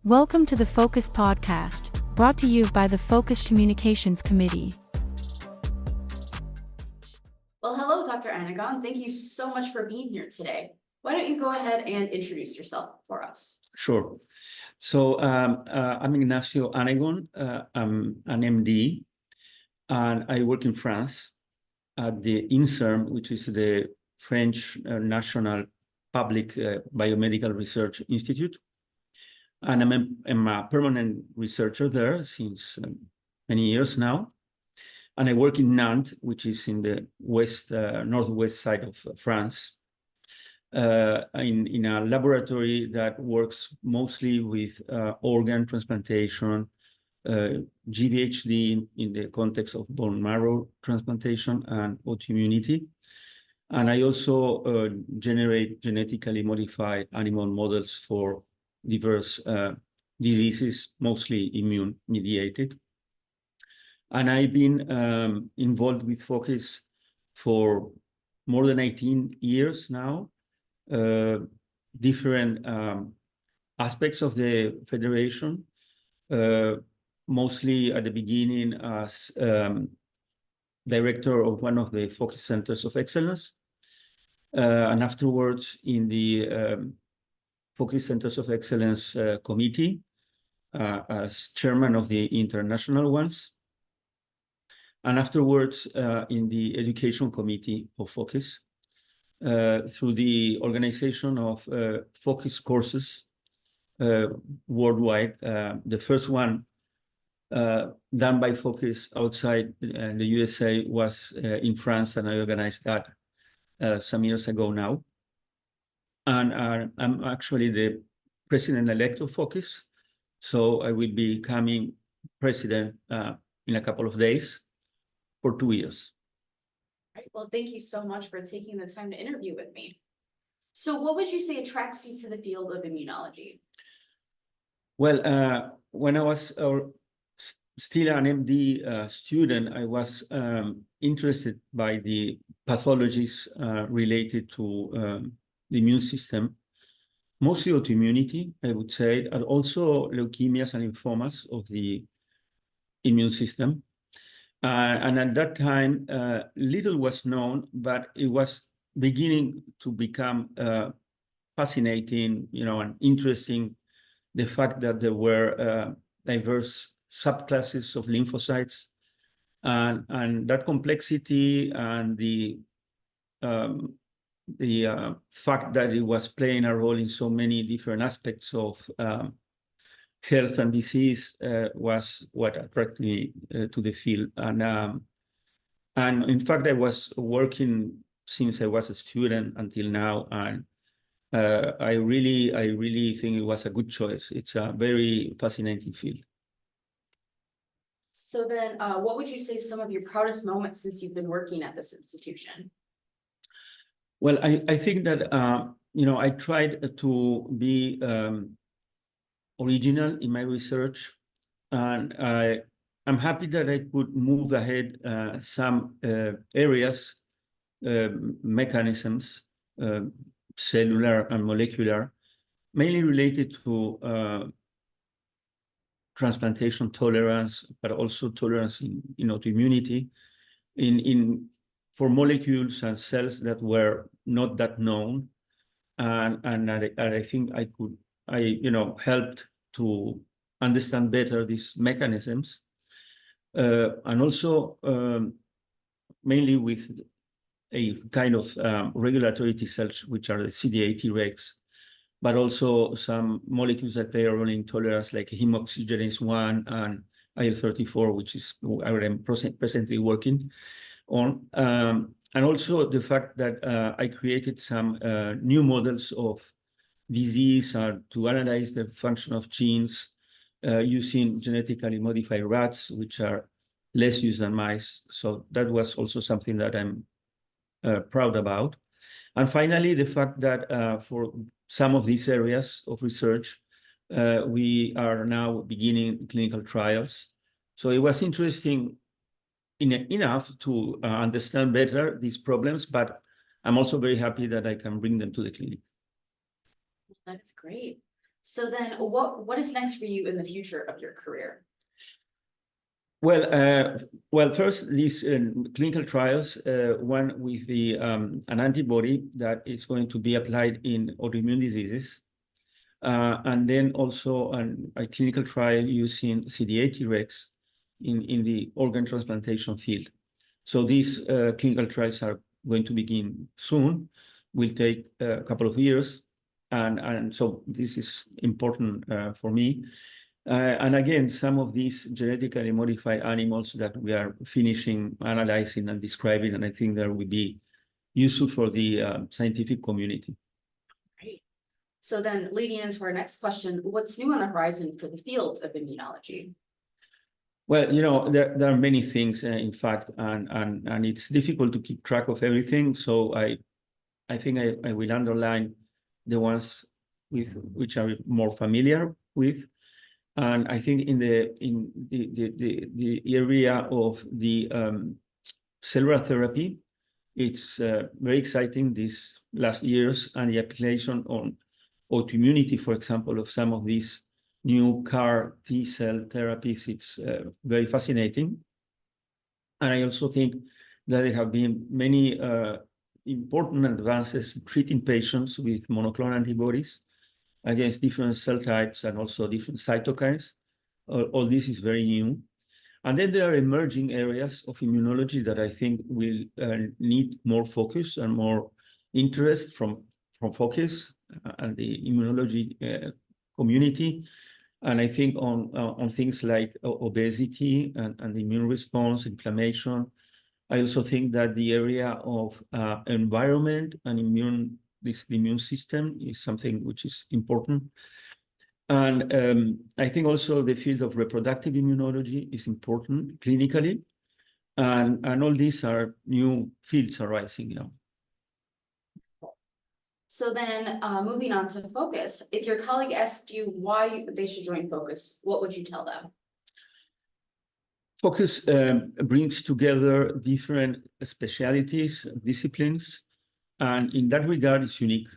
Welcome to the FOCIS Podcast, brought to you by the FOCIS Communications Committee. Well, hello, Dr. Anegon. Thank you so much for being here today. Why don't you go ahead and introduce yourself for us? Sure. So I'm Ignacio Anegon. I'm an MD, and I work in France at the INSERM, which is the French National Public Biomedical Research Institute. And I'm a permanent researcher there since many years now. And I work in Nantes, which is in the northwest side of France, in a laboratory that works mostly with organ transplantation, GVHD in the context of bone marrow transplantation and autoimmunity. And I also generate genetically modified animal models for diverse diseases, mostly immune mediated. And I've been involved with FOCIS for more than 18 years now. Different aspects of the federation, mostly at the beginning as director of one of the FOCIS Centers of Excellence, and afterwards in the FOCIS Centers of Excellence Committee as chairman of the international ones, and afterwards in the education committee of FOCIS through the organization of FOCIS courses worldwide. The first one done by FOCIS outside the USA was in France, and I organized that some years ago now. And I'm actually the president-elect of FOCIS, so I will be becoming president in a couple of days for 2 years. All right. Well, thank you so much for taking the time to interview with me. So what would you say attracts you to the field of immunology? Well, when I was still an MD student, I was interested by the pathologies related to the immune system, mostly autoimmunity, I would say, and also leukemias and lymphomas of the immune system. And at that time, little was known, but it was beginning to become fascinating, and interesting. The fact that there were diverse subclasses of lymphocytes, and that complexity and the fact that it was playing a role in so many different aspects of health and disease was what attracted me to the field. And in fact, I was working since I was a student until now, and I really think it was a good choice. It's a very fascinating field. So then what would you say some of your proudest moments since you've been working at this institution? Well, I think that, I tried to be original in my research, and I'm happy that I could move ahead some areas, mechanisms, cellular and molecular, mainly related to transplantation tolerance, but also tolerance in autoimmunity, for molecules and cells that were not that known, and I think I helped to understand better these mechanisms, and also mainly with a kind of regulatory T cells, which are the CD8 Tregs, but also some molecules that play a role in tolerance, like hemoxygenase 1 and IL-34, which is where I'm presently working on. And also the fact that I created some new models of disease to analyze the function of genes using genetically modified rats, which are less used than mice. So that was also something that I'm proud about. And finally, the fact that for some of these areas of research, we are now beginning clinical trials. So it was interesting enough to understand better these problems, but I'm also very happy that I can bring them to the clinic. That's great. So then what is next for you in the future of your career? Well, first, these clinical trials, one with an antibody that is going to be applied in autoimmune diseases, and then also a clinical trial using CD8 Tregs in the organ transplantation field. So these clinical trials are going to begin soon, will take a couple of years, and so this is important for me. And again, some of these genetically modified animals that we are finishing analyzing and describing, and I think that will be useful for the scientific community. Great. So then leading into our next question, what's new on the horizon for the field of immunology? Well, there are many things, in fact, and it's difficult to keep track of everything. So I think I will underline the ones with which I'm more familiar with. And I think in the area of the cellular therapy, it's very exciting these last years, and the application on autoimmunity, for example, of some of these new CAR T-cell therapies, it's very fascinating. And I also think that there have been many important advances in treating patients with monoclonal antibodies against different cell types and also different cytokines. All this is very new. And then there are emerging areas of immunology that I think will need more focus and more interest from FOCIS and the immunology community. And I think on things like obesity and the immune response, inflammation. I also think that the area of environment and the immune system is something which is important. And I think also the field of reproductive immunology is important clinically. And all these are new fields arising now. So then moving on to FOCIS, if your colleague asked you why they should join FOCIS, what would you tell them? FOCIS brings together different specialties, disciplines, and in that regard, it's unique.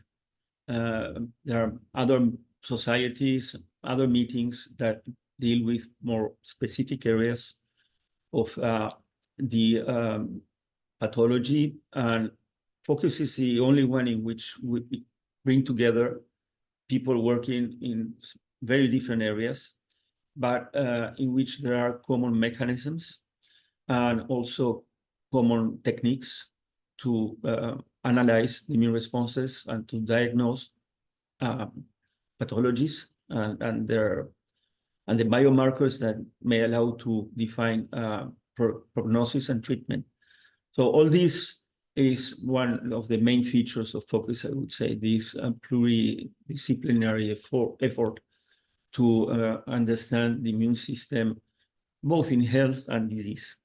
There are other societies, other meetings that deal with more specific areas of the pathology, and FOCIS is the only one in which we bring together people working in very different areas, but in which there are common mechanisms and also common techniques to analyze the immune responses and to diagnose pathologies and the biomarkers that may allow to define prognosis and treatment. So all this is one of the main features of FOCIS, I would say, this pluridisciplinary effort to understand the immune system, both in health and disease.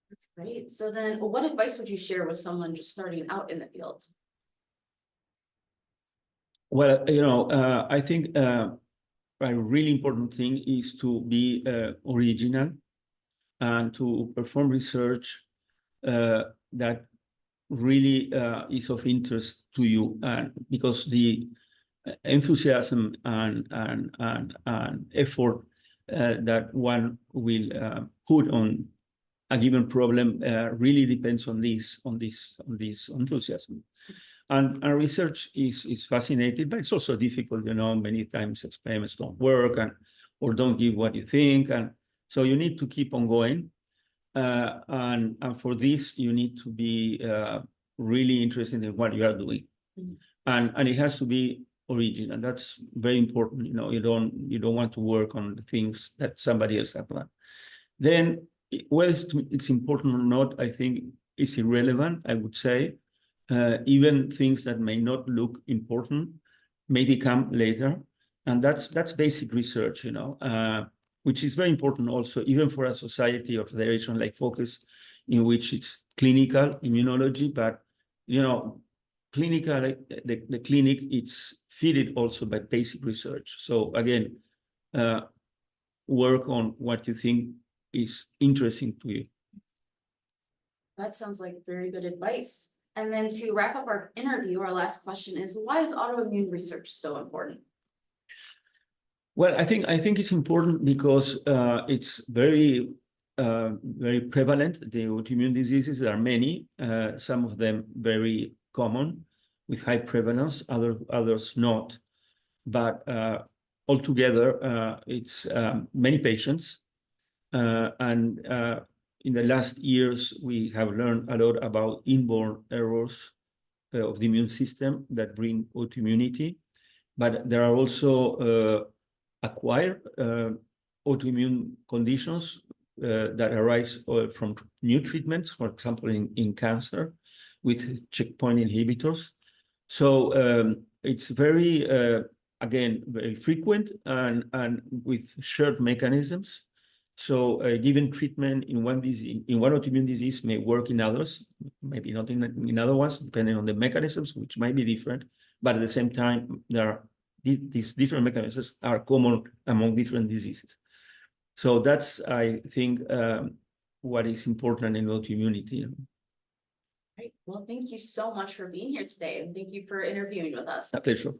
That's great. So then what advice would you share with someone just starting out in the field? Well, I think a really important thing is to be original and to perform research that really is of interest to you, and because the enthusiasm and effort that one will put on a given problem really depends on this enthusiasm. And research is fascinating, but it's also difficult. Many times experiments don't work or don't give what you think, and so you need to keep on going. And for this, you need to be really interested in what you are doing, and it has to be original. That's very important. You don't want to work on the things that somebody else has done. Then, whether it's important or not, I think is irrelevant. I would say even things that may not look important may become later, and that's basic research. Which is very important also, even for a society or federation like FOCIS, in which it's clinical immunology, but clinical, the clinic, it's fed also by basic research. So again, work on what you think is interesting to you. That sounds like very good advice. And then to wrap up our interview, our last question is, why is autoimmune research so important? Well, I think it's important because it's very prevalent. The autoimmune diseases, there are many, some of them very common with high prevalence, others not. But altogether, it's many patients. And in the last years, we have learned a lot about inborn errors of the immune system that bring autoimmunity. But there are also acquired autoimmune conditions that arise from new treatments, for example, in cancer with checkpoint inhibitors. So it's very, again, very frequent and with shared mechanisms. So given treatment in one disease, in one autoimmune disease may work in others, maybe not in other ones, depending on the mechanisms, which might be different. But at the same time, there are these different mechanisms are common among different diseases. So that's, I think, what is important in autoimmunity. Right. Well, thank you so much for being here today, and thank you for interviewing with us. A pleasure.